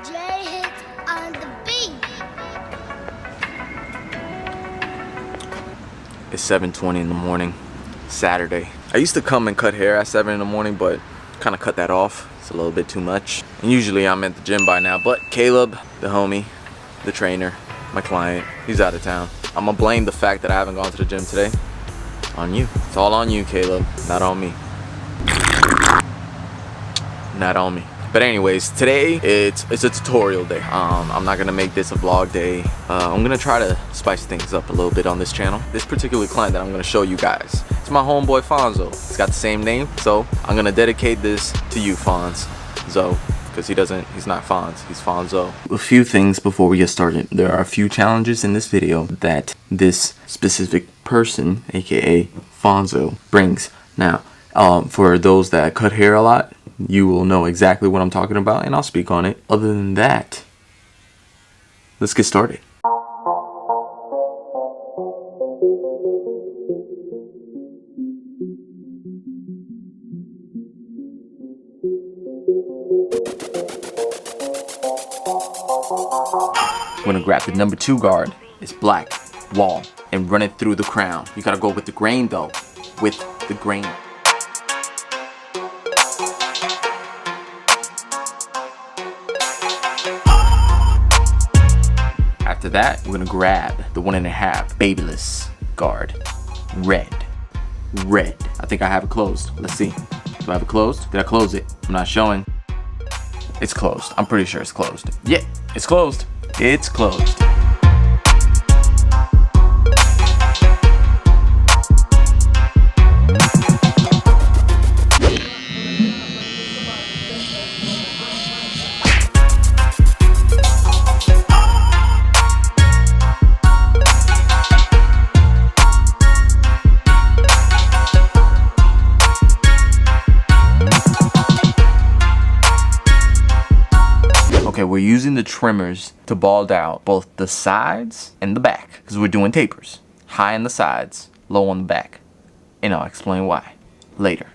On the beat. It's 7:20 in the morning, Saturday. I used to come and cut hair at 7 in the morning, but kind of cut that off. It's a little bit too much. And usually I'm at the gym by now, but Caleb, the homie, the trainer, my client, he's out of town. I'm gonna blame the fact that I haven't gone to the gym today on you. It's all on you, Caleb, not on me. Not on me. But anyways, today it's a tutorial day. I'm not gonna make this a vlog day. I'm gonna try to spice things up a little bit on this channel. This particular client that I'm gonna show you guys, it's my homeboy Fonzo. It's got the same name, so I'm gonna dedicate this to you, Fonz. Because he's not Fonz, he's Fonzo. A few things before we get started. There are a few challenges in this video that this specific person, aka Fonzo, brings. Now, for those that cut hair a lot, you will know exactly what I'm talking about, and I'll speak on it. Other than that, let's get started. I'm gonna grab the number 2 guard. It's black, wall, and run it through the crown. You gotta go with the grain though, with the grain. After that, we're gonna grab the 1.5 babyless guard. Red. I think I have it closed. Let's see. Do I have it closed? Did I close it? I'm not showing. It's closed. I'm pretty sure it's closed. Yeah, it's closed. It's closed. Okay, we're using the trimmers to bald out both the sides and the back because we're doing tapers. High on the sides, low on the back. And I'll explain why later.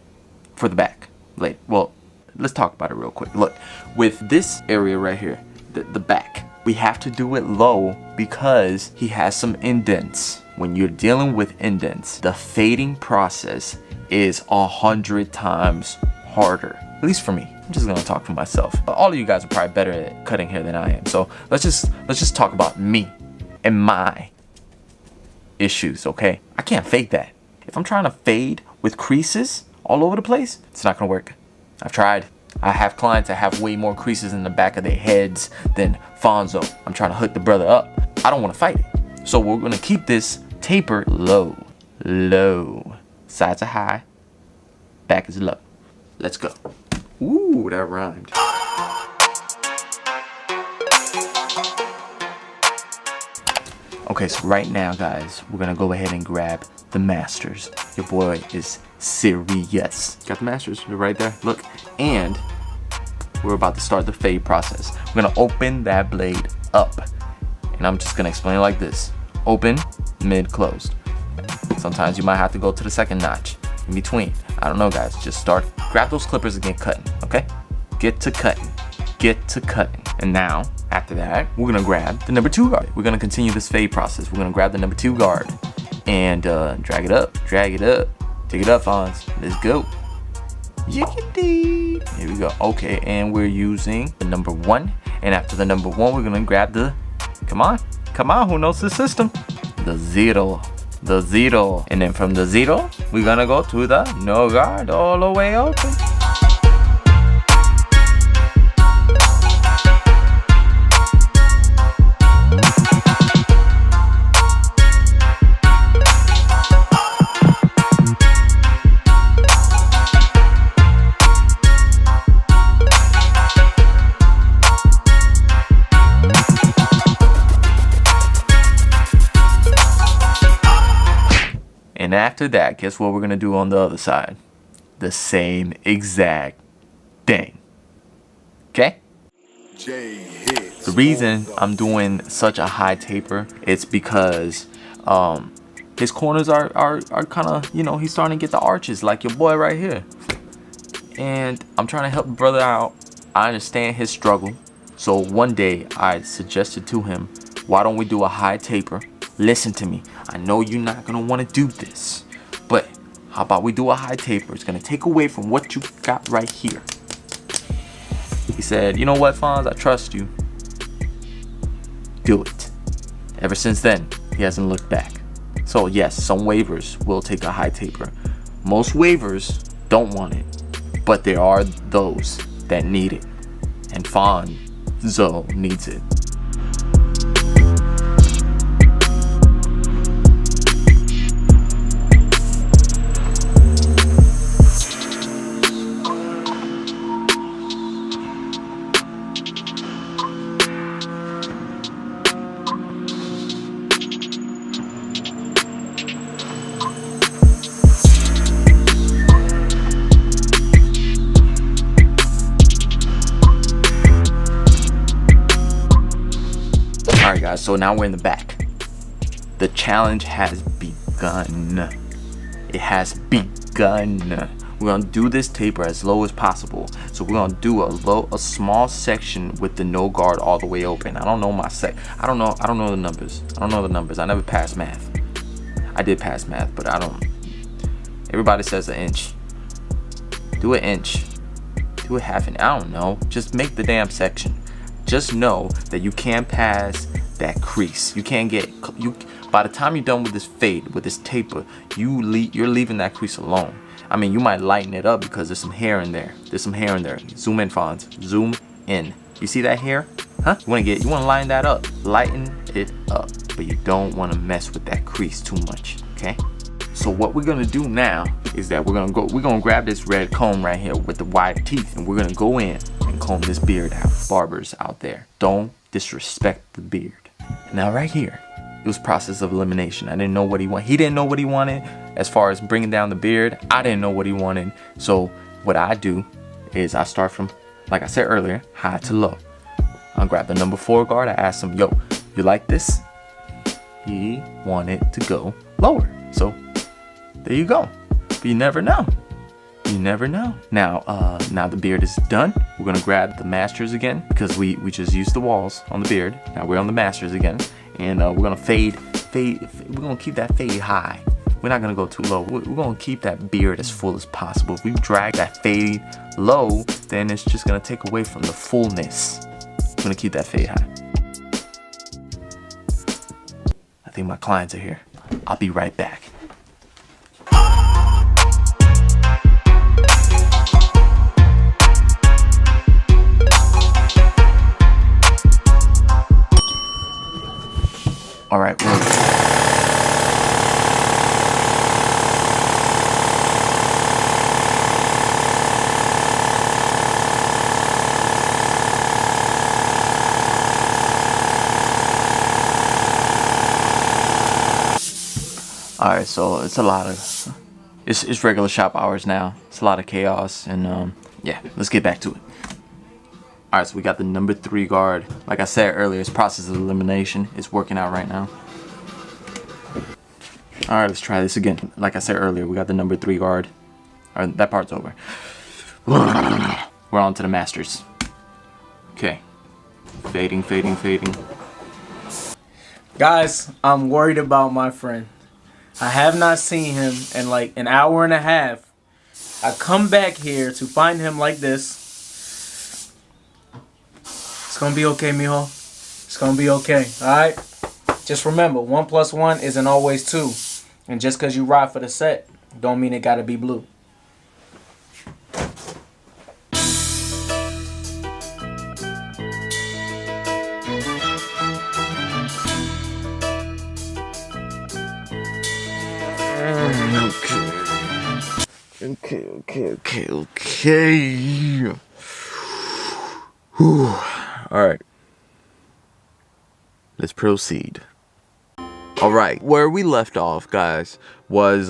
For the back, later. Well, let's talk about it real quick. Look, with this area right here, the back, we have to do it low because he has some indents. When you're dealing with indents, the fading process is 100 times harder. At least for me. I'm just gonna talk for myself. All of you guys are probably better at cutting hair than I am. So let's just talk about me and my issues, okay? I can't fade that. If I'm trying to fade with creases all over the place, it's not gonna work. I've tried. I have clients that have way more creases in the back of their heads than Fonzo. I'm trying to hook the brother up. I don't wanna fight it. So we're gonna keep this taper low. Sides are high, back is low. Let's go. Ooh, that rhymed. Okay, so right now, guys, we're gonna go ahead and grab the masters. Your boy is serious. Got the masters, they're right there. Look, and we're about to start the fade process. We're gonna open that blade up, and I'm just gonna explain it like this: open, mid, closed. Sometimes you might have to go to the second notch in between. I don't know, guys. Just start. Grab those clippers and get cutting, okay? Get to cutting. And now, after that, we're gonna grab the number 2 guard. We're gonna continue this fade process. We're gonna grab the number 2 guard and drag it up. Take it up, Fonz. Let's go. Yickety. Here we go. Okay, and we're using the number 1. And after the number 1, we're gonna grab the, come on, who knows the system? The 0. And then from the 0, we're gonna go to the no guard all the way open. And after that, guess what we're gonna do on the other side? The same exact thing. Okay? The reason I'm doing such a high taper, it's because his corners are kind of, you know, he's starting to get the arches like your boy right here. And I'm trying to help the brother out. I understand his struggle. So one day I suggested to him, why don't we do a high taper? Listen to me. I know you're not gonna want to do this, but how about we do a high taper? It's gonna take away from what you got right here. He said, you know what, Fonz, I trust you. Do it. Ever since then, he hasn't looked back. So yes, some waivers will take a high taper. Most waivers don't want it, but there are those that need it, and Fonzo needs it. Alright guys, so now we're in the back. The challenge has begun. It has begun. We're gonna do this taper as low as possible. So we're gonna do a small section with the no guard all the way open. I don't know my I don't know the numbers. I don't know the numbers. I never passed math. I did pass math, but I don't. Everybody says an inch. Do an inch. Do a half inch. I don't know. Just make the damn section. Just know that you can't pass that crease. You can't get by the time you're done with this fade, with this taper, you're leaving that crease alone. I mean, you might lighten it up because there's some hair in there. There's some hair in there. Zoom in, Fonz. Zoom in. You see that hair? Huh? You want to line that up. Lighten it up, but you don't want to mess with that crease too much. Okay? So what we're gonna do now is that we're gonna grab this red comb right here with the wide teeth, and we're gonna go in and comb this beard out. Barbers out there, don't disrespect the beard. Now right here, it was process of elimination. I didn't know what he wanted. He didn't know what he wanted as far as bringing down the beard. I didn't know what he wanted. So what I do is I start from, like I said earlier, high to low. I'll grab the number 4 guard. I asked him, yo, you like this? He wanted to go lower. So there you go. But you never know. You never know. Now the beard is done. We're gonna grab the masters again because we just used the walls on the beard. Now we're on the masters again, and we're gonna fade. We're gonna keep that fade high. We're not gonna go too low. We're gonna keep that beard as full as possible. If we drag that fade low, then it's just gonna take away from the fullness. We're gonna keep that fade high. I think my clients are here. I'll be right back. All right, Alright, so it's a lot of it's regular shop hours now. It's a lot of chaos, and yeah, let's get back to it. Alright, so we got the number 3 guard. Like I said earlier, it's process of elimination. It's working out right now. Alright, let's try this again. Like I said earlier, we got the number 3 guard. Alright, that part's over. We're on to the masters. Okay. Fading, fading, fading. Guys, I'm worried about my friend. I have not seen him in like an hour and a half. I come back here to find him like this. It's gonna be okay, mijo. It's gonna be okay, alright? Just remember, 1 + 1 isn't always 2. And just because you ride for the set, don't mean it gotta be blue. Okay. Whew. All right. Let's proceed. All right, where we left off, guys, was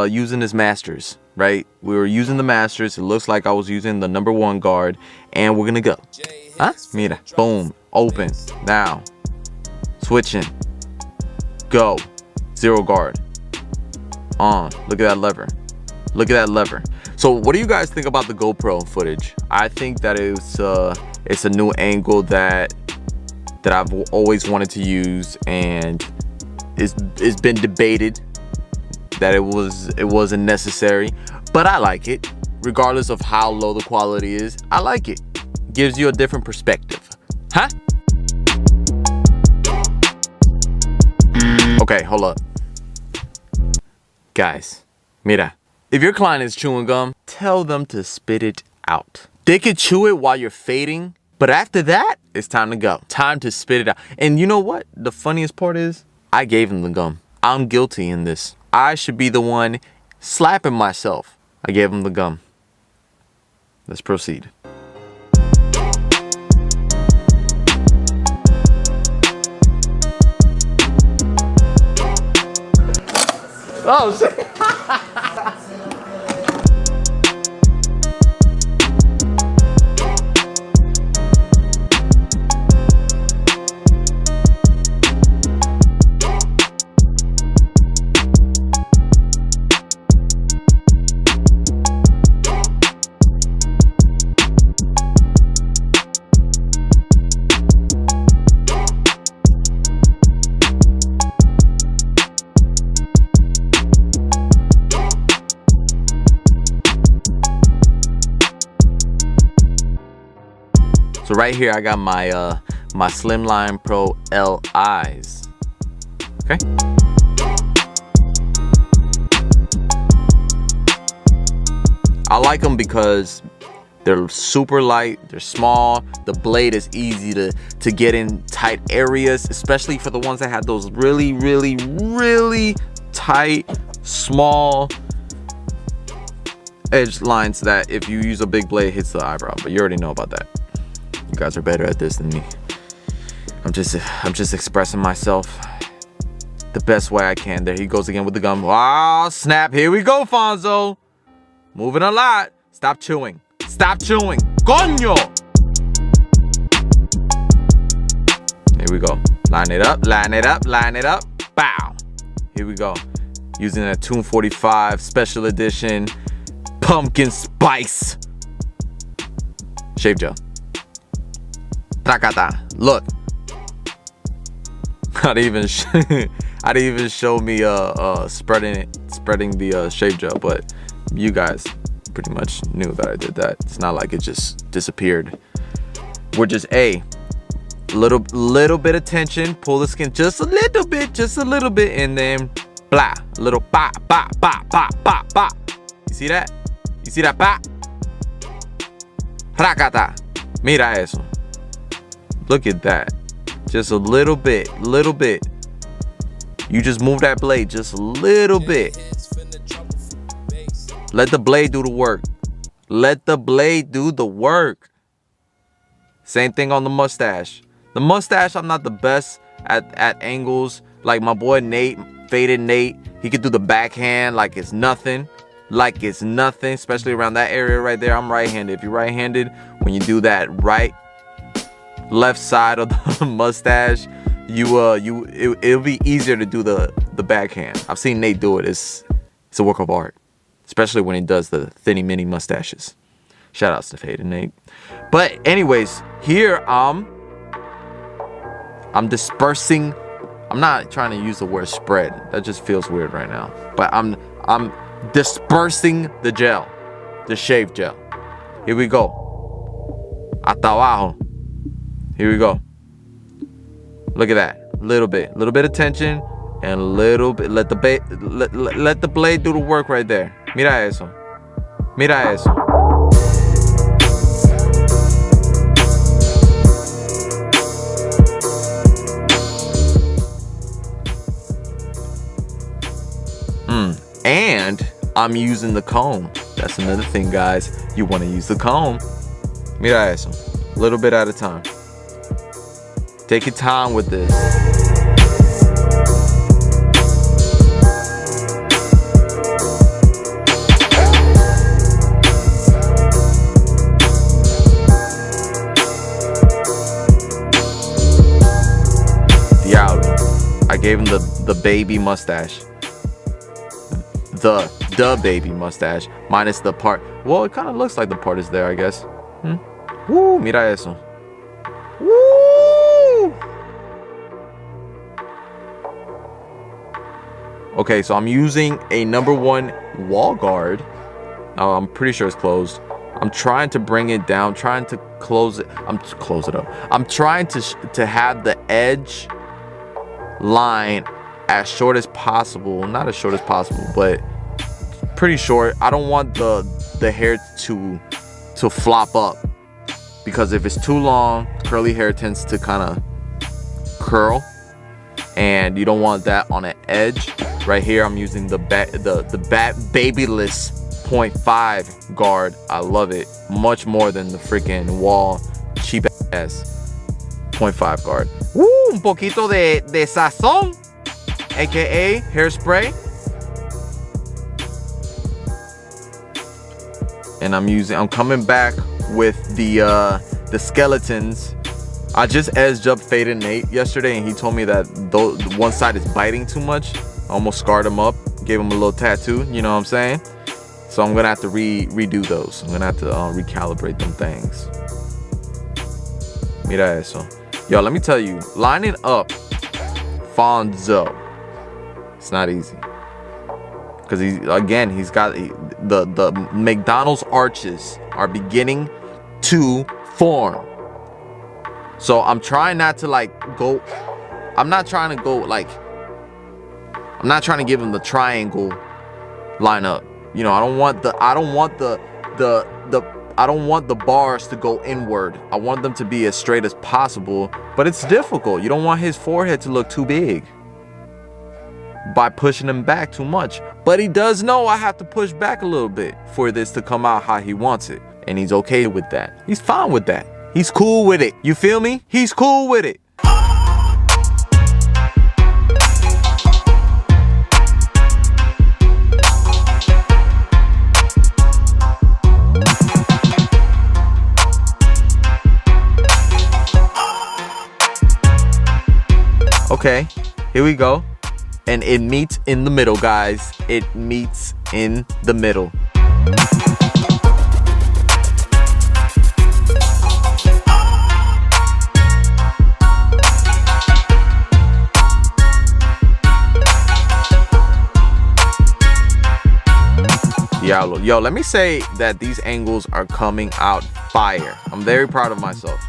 using this masters, right? We were using the masters. It looks like I was using the number 1 guard, and we're gonna go. Huh? Mira. Boom. Open. Now. Switching. Go. 0 guard. On. Look at that lever. Look at that lever. So what do you guys think about the GoPro footage? I think that it's a new angle that I've always wanted to use, and it's been debated that it wasn't necessary, but I like it. Regardless of how low the quality is, I like it. Gives you a different perspective. Huh? Okay, hold up. Guys, mira. If your client is chewing gum, tell them to spit it out. They could chew it while you're fading, but after that, it's time to go. Time to spit it out. And you know what? The funniest part is, I gave him the gum. I'm guilty in this. I should be the one slapping myself. I gave him the gum. Let's proceed. Oh, shit. So right here I got my my Slimline Pro LIs. Okay. I like them because they're super light, they're small, the blade is easy to get in tight areas, especially for the ones that have those really tight, small edge lines that if you use a big blade hits the eyebrow, but you already know about that. You guys are better at this than me. I'm just expressing myself the best way I can. There he goes again with the gum. Oh, snap. Here we go, Fonzo. Moving a lot. Stop chewing. Stop chewing. Coño. Here we go. Line it up, line it up, line it up. Bow. Here we go. Using a Tune 45 special edition pumpkin spice shave gel. Takata. Look. I'd even show me spreading the shave gel, but you guys pretty much knew that I did that. It's not like it just disappeared. We're just little bit of tension, pull the skin just a little bit, and then blah, a little pop. You see that? You see that pop? Rakata. Mira eso. Look at that. Just a little bit. You just move that blade just a little bit. Let the blade do the work. Let the blade do the work. Same thing on the mustache. The mustache, I'm not the best at angles. Like my boy Nate, Faded Nate, he could do the backhand like it's nothing. Especially around that area right there. I'm right-handed. If you're right-handed, when you do that left side of the mustache, it'll be easier to do the backhand. I've seen Nate do it. It's a work of art, especially when he does the thinny mini mustaches. Shout outs to Faded Nate. But anyways, here I'm dispersing. I'm not trying to use the word spread. That just feels weird right now. But I'm dispersing the gel, the shave gel. Here we go. Hasta abajo. Here we go. Look at that. Little bit of tension, and a little bit. Let the blade do the work right there. Mira eso. Mira eso. And I'm using the comb. That's another thing, guys. You want to use the comb. Mira eso. A little bit at a time. Take your time with this. Diablo. I gave him the baby mustache. The the baby mustache, minus the part. Well, it kind of looks like the part is there, I guess. Woo, mira eso. Woo! Okay, so I'm using a #1 wall guard. I'm pretty sure it's closed. I'm trying to bring it down, trying to close it. Close it up. I'm trying to have the edge line as short as possible. Not as short as possible, but pretty short. I don't want the hair to flop up, because if it's too long, curly hair tends to kind of curl, and you don't want that on an edge. Right here, I'm using the babyless 0.5 guard. I love it much more than the freaking wall cheap ass 0.5 guard. Woo, un poquito de sazón, aka hairspray. And I'm coming back with the skeletons. I just edged up Faded Nate yesterday, and he told me that one side is biting too much. I almost scarred him up, gave him a little tattoo, you know what I'm saying? So I'm gonna have to redo those. I'm gonna have to recalibrate them things. Mira eso. Yo, let me tell you, lining up Fonzo, it's not easy. Because he's got the McDonald's arches are beginning to form. So I'm trying not to I'm not trying to give him the triangle lineup. You know, I don't want the bars to go inward. I want them to be as straight as possible, but it's difficult. You don't want his forehead to look too big by pushing him back too much. But he does know I have to push back a little bit for this to come out how he wants it. And he's okay with that. He's fine with that. He's cool with it. You feel me? He's cool with it. Okay, here we go. And it meets in the middle, guys. It meets in the middle. Yo, let me say that these angles are coming out fire. I'm very proud of myself.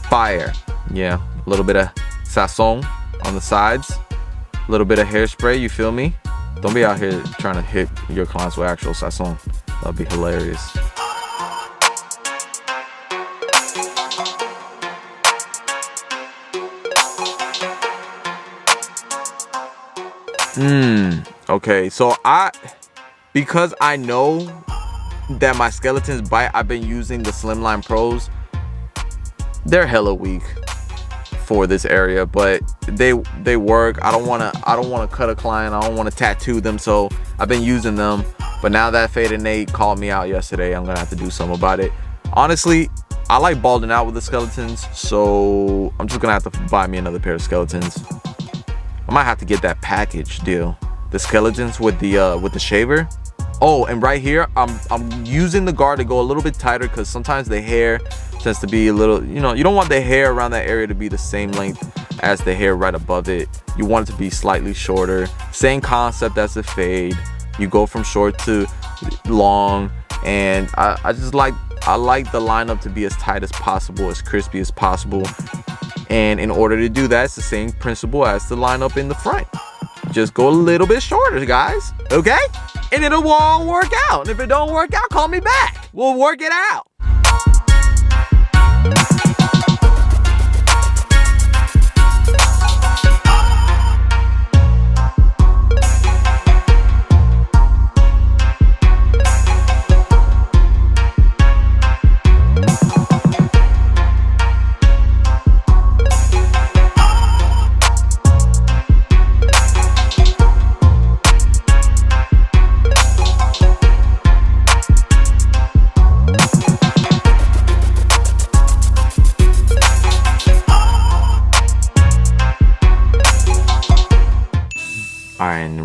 Fire. Yeah, a little bit of sazon on the sides, a little bit of hairspray, you feel me? Don't be out here trying to hit your clients with actual sazon. That'd be hilarious. Okay, so because I know that my skeletons bite, I've been using the Slimline Pros. They're hella weak for this area, but they work. I don't want to cut a client. I don't want to tattoo them, so I've been using them. But now that Faded Nate called me out yesterday, I'm gonna have to do something about it. Honestly, I like balding out with the skeletons, so I'm just gonna have to buy me another pair of skeletons. I might have to get that package deal, the skeletons with the shaver. Oh, and right here, I'm using the guard to go a little bit tighter, because sometimes the hair tends to be a little, you know, you don't want the hair around that area to be the same length as the hair right above it. You want it to be slightly shorter. Same concept as the fade. You go from short to long, and I like the lineup to be as tight as possible, as crispy as possible. And in order to do that, it's the same principle as the lineup in the front. Just go a little bit shorter, guys, okay? And it'll all work out. And if it don't work out, call me back. We'll work it out.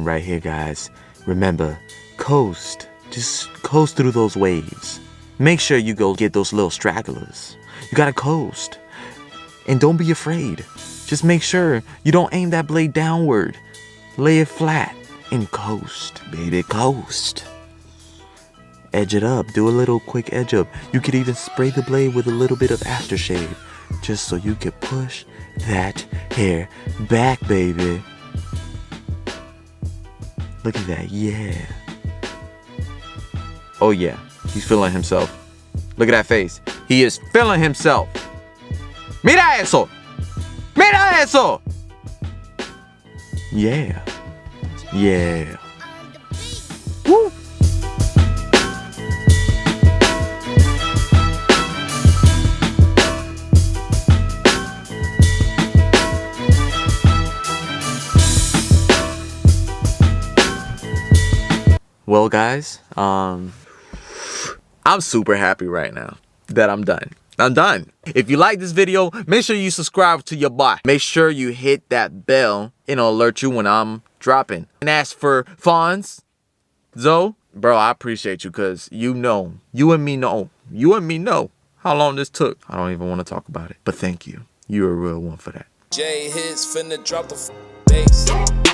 Right here, guys, Remember, coast. Just coast through those waves. Make sure you go get those little stragglers. You gotta coast. And don't be afraid. Just make sure you don't aim that blade downward. Lay it flat and coast, baby, coast. Edge it up. Do a little quick edge up. You could even spray the blade with a little bit of aftershave, just so you can push that hair back, baby. Look at that, yeah. Oh yeah, he's feeling himself. Look at that face. He is feeling himself. Mira eso. Mira eso. Yeah. Yeah. Woo. Well, guys, I'm super happy right now that I'm done. I'm done. If you like this video, make sure you subscribe to your boy. Make sure you hit that bell. It'll alert you when I'm dropping. And as for Fonz, Zoe, bro, I appreciate you because you know how long this took. I don't even want to talk about it, but thank you. You're a real one for that. J hits finna drop the bass.